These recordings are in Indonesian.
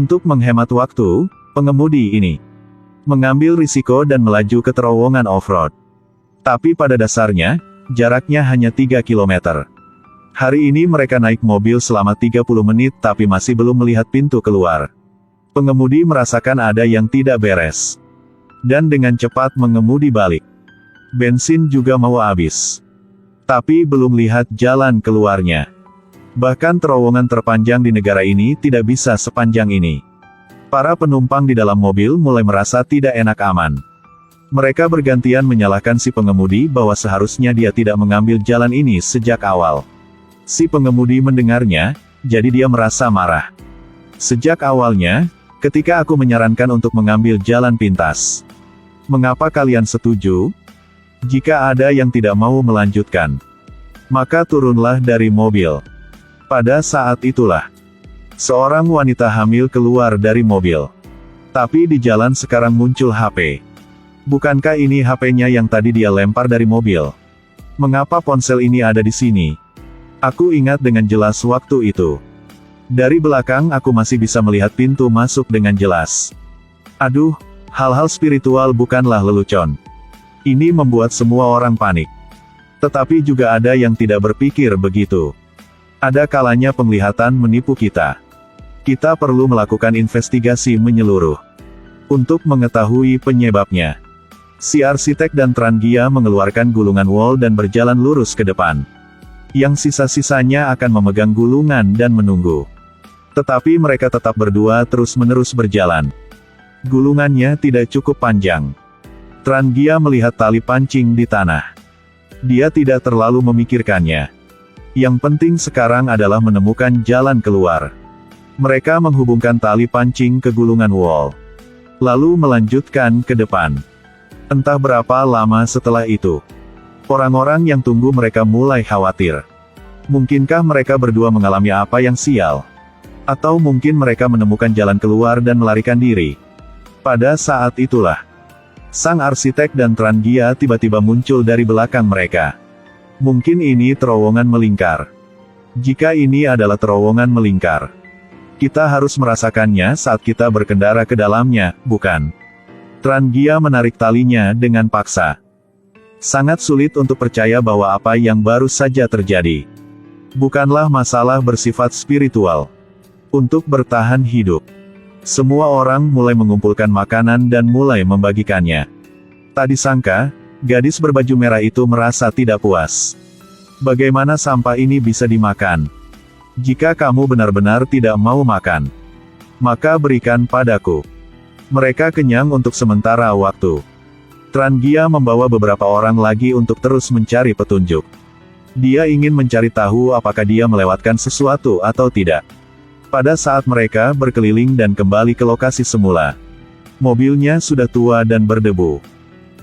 Untuk menghemat waktu, pengemudi ini mengambil risiko dan melaju ke terowongan off-road. Tapi pada dasarnya, jaraknya hanya 3 km. Hari ini mereka naik mobil selama 30 menit tapi masih belum melihat pintu keluar. Pengemudi merasakan ada yang tidak beres. Dan dengan cepat mengemudi balik. Bensin juga mau habis. Tapi belum lihat jalan keluarnya. Bahkan terowongan terpanjang di negara ini tidak bisa sepanjang ini. Para penumpang di dalam mobil mulai merasa tidak enak aman. Mereka bergantian menyalahkan si pengemudi bahwa seharusnya dia tidak mengambil jalan ini sejak awal. Si pengemudi mendengarnya, jadi dia merasa marah. Sejak awalnya, ketika aku menyarankan untuk mengambil jalan pintas. Mengapa kalian setuju? Jika ada yang tidak mau melanjutkan, maka turunlah dari mobil. Pada saat itulah, seorang wanita hamil keluar dari mobil. Tapi di jalan sekarang muncul HP. Bukankah ini HP-nya yang tadi dia lempar dari mobil? Mengapa ponsel ini ada di sini? Aku ingat dengan jelas waktu itu. Dari belakang aku masih bisa melihat pintu masuk dengan jelas. Aduh, hal-hal spiritual bukanlah lelucon. Ini membuat semua orang panik. Tetapi juga ada yang tidak berpikir begitu. Ada kalanya penglihatan menipu kita. Kita perlu melakukan investigasi menyeluruh. Untuk mengetahui penyebabnya. Si arsitek dan Trangia mengeluarkan gulungan wol dan berjalan lurus ke depan. Yang sisa-sisanya akan memegang gulungan dan menunggu. Tetapi mereka tetap berdua terus-menerus berjalan. Gulungannya tidak cukup panjang. Trangia melihat tali pancing di tanah. Dia tidak terlalu memikirkannya. Yang penting sekarang adalah menemukan jalan keluar. Mereka menghubungkan tali pancing ke gulungan wol. Lalu melanjutkan ke depan. Entah berapa lama setelah itu. Orang-orang yang tunggu mereka mulai khawatir. Mungkinkah mereka berdua mengalami apa yang sial? Atau mungkin mereka menemukan jalan keluar dan melarikan diri. Pada saat itulah, sang arsitek dan Trangia tiba-tiba muncul dari belakang mereka. Mungkin ini terowongan melingkar. Jika ini adalah terowongan melingkar, kita harus merasakannya saat kita berkendara ke dalamnya, bukan? Trangia menarik talinya dengan paksa. Sangat sulit untuk percaya bahwa apa yang baru saja terjadi bukanlah masalah bersifat spiritual. Untuk bertahan hidup, semua orang mulai mengumpulkan makanan dan mulai membagikannya. Tak disangka, gadis berbaju merah itu merasa tidak puas. Bagaimana sampah ini bisa dimakan? Jika kamu benar-benar tidak mau makan, maka berikan padaku. Mereka kenyang untuk sementara waktu. Trangia membawa beberapa orang lagi untuk terus mencari petunjuk. Dia ingin mencari tahu apakah dia melewatkan sesuatu atau tidak. Pada saat mereka berkeliling dan kembali ke lokasi semula, mobilnya sudah tua dan berdebu.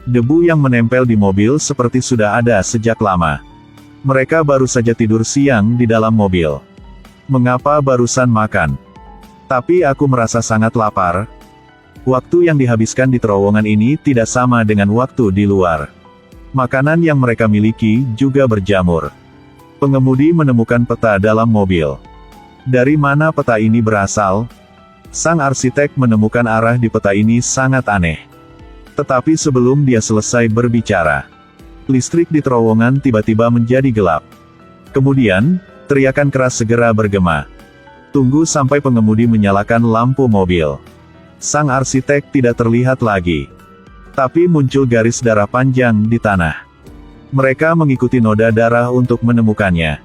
Debu yang menempel di mobil seperti sudah ada sejak lama. Mereka baru saja tidur siang di dalam mobil. Mengapa barusan makan? Tapi aku merasa sangat lapar. Waktu yang dihabiskan di terowongan ini tidak sama dengan waktu di luar. Makanan yang mereka miliki juga berjamur. Pengemudi menemukan peta dalam mobil. Dari mana peta ini berasal? Sang arsitek menemukan arah di peta ini sangat aneh. Tetapi sebelum dia selesai berbicara, listrik di terowongan tiba-tiba menjadi gelap. Kemudian, teriakan keras segera bergema. Tunggu sampai pengemudi menyalakan lampu mobil. Sang arsitek tidak terlihat lagi. Tapi muncul garis darah panjang di tanah. Mereka mengikuti noda darah untuk menemukannya.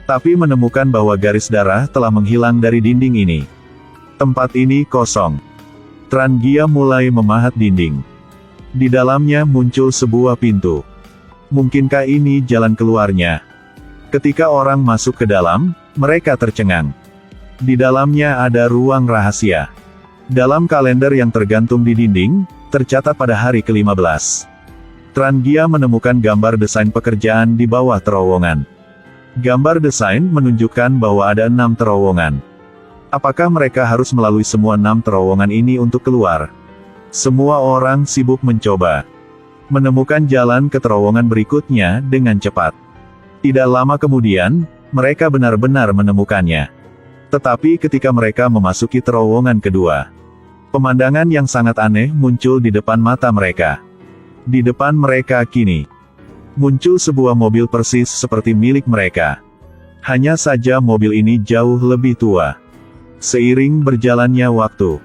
Tapi menemukan bahwa garis darah telah menghilang dari dinding ini. Tempat ini kosong. Trangia mulai memahat dinding. Di dalamnya muncul sebuah pintu. Mungkinkah ini jalan keluarnya? Ketika orang masuk ke dalam, mereka tercengang. Di dalamnya ada ruang rahasia. Dalam kalender yang tergantung di dinding, tercatat pada hari ke-15. Trangia menemukan gambar desain pekerjaan di bawah terowongan. Gambar desain menunjukkan bahwa ada 6 terowongan. Apakah mereka harus melalui semua 6 terowongan ini untuk keluar? Semua orang sibuk mencoba menemukan jalan ke terowongan berikutnya dengan cepat. Tidak lama kemudian, mereka benar-benar menemukannya. Tetapi ketika mereka memasuki terowongan kedua, pemandangan yang sangat aneh muncul di depan mata mereka. Di depan mereka kini muncul sebuah mobil persis seperti milik mereka. Hanya saja mobil ini jauh lebih tua. Seiring berjalannya waktu,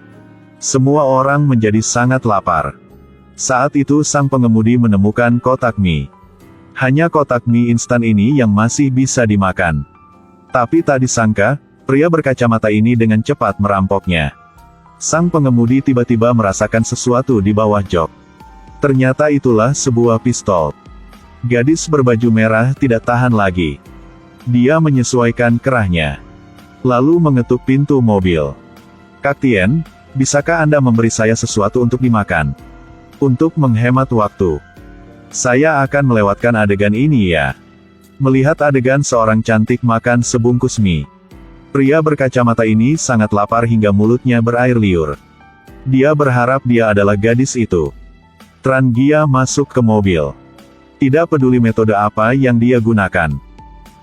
semua orang menjadi sangat lapar. Saat itu sang pengemudi menemukan kotak mie. Hanya kotak mie instan ini yang masih bisa dimakan. Tapi tak disangka, pria berkacamata ini dengan cepat merampoknya. Sang pengemudi tiba-tiba merasakan sesuatu di bawah jok. Ternyata itulah sebuah pistol. Gadis berbaju merah tidak tahan lagi. Dia menyesuaikan kerahnya, lalu mengetuk pintu mobil. "Kak Tien, bisakah Anda memberi saya sesuatu untuk dimakan? Untuk menghemat waktu. Saya akan melewatkan adegan ini ya." Melihat adegan seorang cantik makan sebungkus mie, pria berkacamata ini sangat lapar hingga mulutnya berair liur. Dia berharap dia adalah gadis itu. Tran Gia masuk ke mobil. Tidak peduli metode apa yang dia gunakan,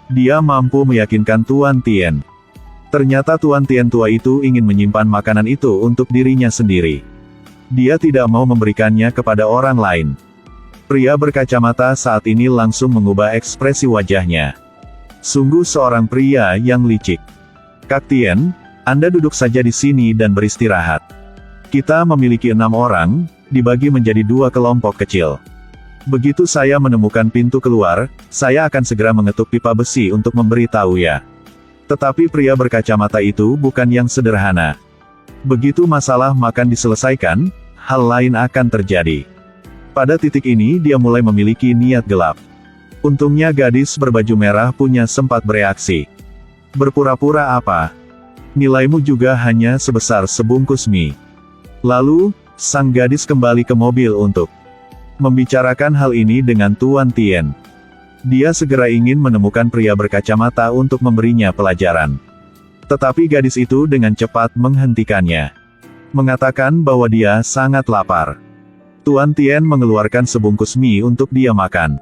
dia mampu meyakinkan Tuan Tien. Ternyata Tuan Tien tua itu ingin menyimpan makanan itu untuk dirinya sendiri. Dia tidak mau memberikannya kepada orang lain. Pria berkacamata saat ini langsung mengubah ekspresi wajahnya. Sungguh seorang pria yang licik. "Kak Tien, Anda duduk saja di sini dan beristirahat. Kita memiliki 6 orang, dibagi menjadi 2 kelompok kecil. Begitu saya menemukan pintu keluar, saya akan segera mengetuk pipa besi untuk memberitahu ya." Tetapi pria berkacamata itu bukan yang sederhana. Begitu masalah makan diselesaikan, hal lain akan terjadi. Pada titik ini dia mulai memiliki niat gelap. Untungnya gadis berbaju merah punya sempat bereaksi. "Berpura-pura apa? Nilaimu juga hanya sebesar sebungkus mie." Lalu, sang gadis kembali ke mobil untuk membicarakan hal ini dengan Tuan Tien. Dia segera ingin menemukan pria berkacamata untuk memberinya pelajaran. Tetapi gadis itu dengan cepat menghentikannya, mengatakan bahwa dia sangat lapar. Tuan Tien mengeluarkan sebungkus mie untuk dia makan.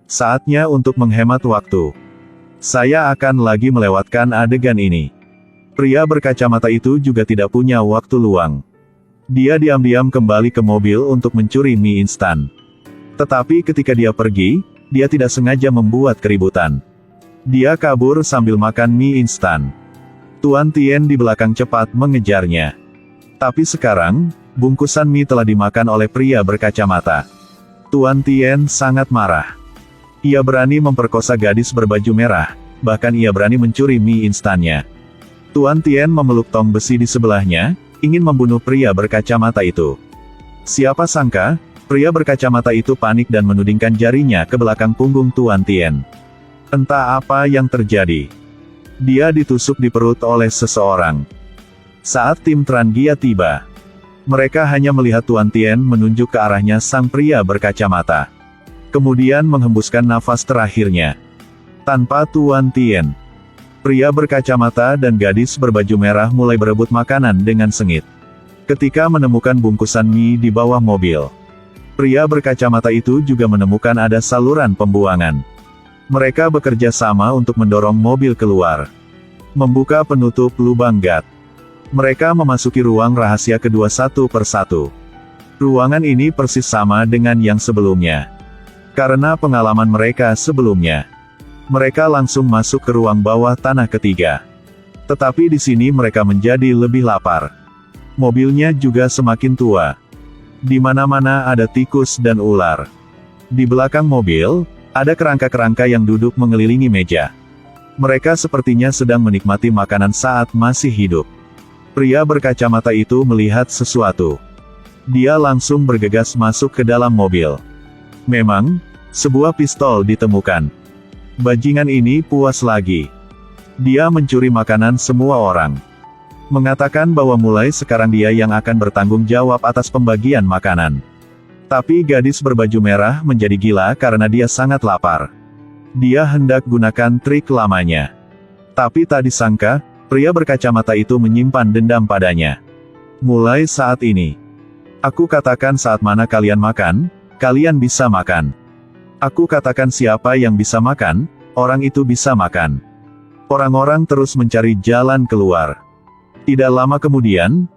"Saatnya untuk menghemat waktu. Saya akan lagi melewatkan adegan ini." Pria berkacamata itu juga tidak punya waktu luang. Dia diam-diam kembali ke mobil untuk mencuri mie instan. Tetapi ketika dia pergi, dia tidak sengaja membuat keributan. Dia kabur sambil makan mie instan. Tuan Tien di belakang cepat mengejarnya. Tapi sekarang, bungkusan mie telah dimakan oleh pria berkacamata. Tuan Tien sangat marah. Ia berani memperkosa gadis berbaju merah, bahkan ia berani mencuri mie instannya. Tuan Tien memeluk tong besi di sebelahnya, ingin membunuh pria berkacamata itu. Siapa sangka, pria berkacamata itu panik dan menudingkan jarinya ke belakang punggung Tuan Tien. Entah apa yang terjadi. Dia ditusuk di perut oleh seseorang. Saat tim Tran Gia tiba, mereka hanya melihat Tuan Tien menunjuk ke arahnya sang pria berkacamata. Kemudian menghembuskan nafas terakhirnya. Tanpa Tuan Tien, pria berkacamata dan gadis berbaju merah mulai berebut makanan dengan sengit. Ketika menemukan bungkusan mie di bawah mobil, pria berkacamata itu juga menemukan ada saluran pembuangan. Mereka bekerja sama untuk mendorong mobil keluar, membuka penutup lubang gat. Mereka memasuki ruang rahasia kedua satu persatu. Ruangan ini persis sama dengan yang sebelumnya. Karena pengalaman mereka sebelumnya, mereka langsung masuk ke ruang bawah tanah ketiga. Tetapi di sini mereka menjadi lebih lapar. Mobilnya juga semakin tua. Di mana-mana ada tikus dan ular. Di belakang mobil, ada kerangka-kerangka yang duduk mengelilingi meja. Mereka sepertinya sedang menikmati makanan saat masih hidup. Pria berkacamata itu melihat sesuatu. Dia langsung bergegas masuk ke dalam mobil. Memang, sebuah pistol ditemukan. Bajingan ini puas lagi. Dia mencuri makanan semua orang. Mengatakan bahwa mulai sekarang dia yang akan bertanggung jawab atas pembagian makanan. Tapi gadis berbaju merah menjadi gila karena dia sangat lapar. Dia hendak gunakan trik lamanya. Tapi tak disangka, pria berkacamata itu menyimpan dendam padanya. Mulai saat ini, aku katakan saat mana kalian makan, kalian bisa makan. Aku katakan siapa yang bisa makan, orang itu bisa makan. Orang-orang terus mencari jalan keluar. Tidak lama kemudian,